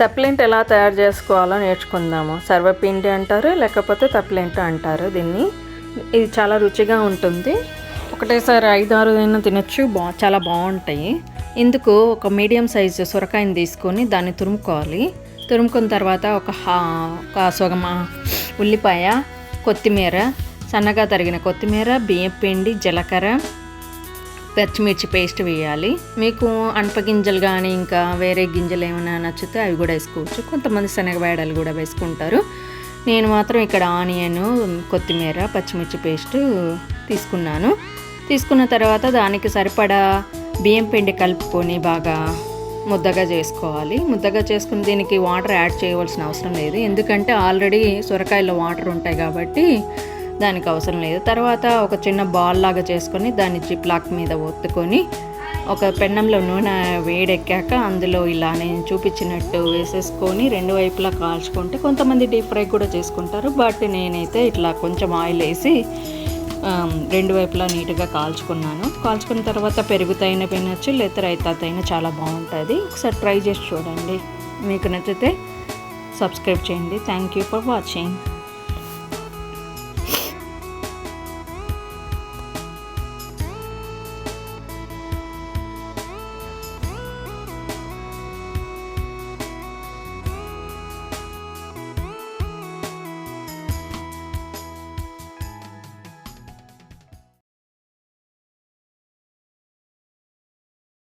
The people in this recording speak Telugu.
తప్పిలింట ఎలా తయారు చేసుకోవాలో నేర్చుకుందాము. సర్వపిండి అంటారు, లేకపోతే తప్పిలింట అంటారు దీన్ని. ఇది చాలా రుచిగా ఉంటుంది. ఒకటేసారి 5-6 అయినా తినచ్చు. చాలా బాగుంటాయి. ఇందుకు ఒక మీడియం సైజు సొరకాయని తీసుకొని దాన్ని తురుముకోవాలి. తురుముకున్న తర్వాత ఒక సగం ఉల్లిపాయ, కొత్తిమీర, సన్నగా తరిగిన కొత్తిమీర, బియ్యం పిండి, జీలకర్ర, పచ్చిమిర్చి పేస్ట్ వేయాలి. మీకు అనపగింజలు కానీ ఇంకా వేరే గింజలు ఏమైనా నచ్చితే అవి కూడా వేసుకోవచ్చు. కొంతమంది శనగబేడలు కూడా వేసుకుంటారు. నేను మాత్రం ఇక్కడ ఆనియన్, కొత్తిమీర, పచ్చిమిర్చి పేస్ట్ తీసుకున్నాను. తీసుకున్న తర్వాత దానికి సరిపడా బియ్యం పిండి కలుపుకొని బాగా ముద్దగా చేసుకోవాలి. ముద్దగా చేసుకుని దీనికి వాటర్ యాడ్ చేయవలసిన అవసరం లేదు, ఎందుకంటే ఆల్రెడీ సొరకాయలో వాటర్ ఉంటాయి కాబట్టి దానికి అవసరం లేదు. తర్వాత ఒక చిన్న బాల్ లాగా చేసుకొని దాన్ని జిప్లాక్ మీద ఒత్తుకొని ఒక పెన్నంలో నూనె వేడెక్కాక అందులో ఇలా నేను చూపించినట్టు వేసేసుకొని 2 వైపులా కాల్చుకుంటే, కొంతమంది డీప్ ఫ్రై కూడా చేసుకుంటారు. బట్ నేనైతే ఇట్లా కొంచెం ఆయిల్ వేసి 2 వైపులా నీట్గా కాల్చుకున్నాను. కాల్చుకున్న తర్వాత పెరుగుతైనా తినచ్చు, లేదా రైతాతైనా చాలా బాగుంటుంది. ఒకసారి ట్రై చేసి చూడండి. మీకు నచ్చితే సబ్స్క్రైబ్ చేయండి. Thank you for watching.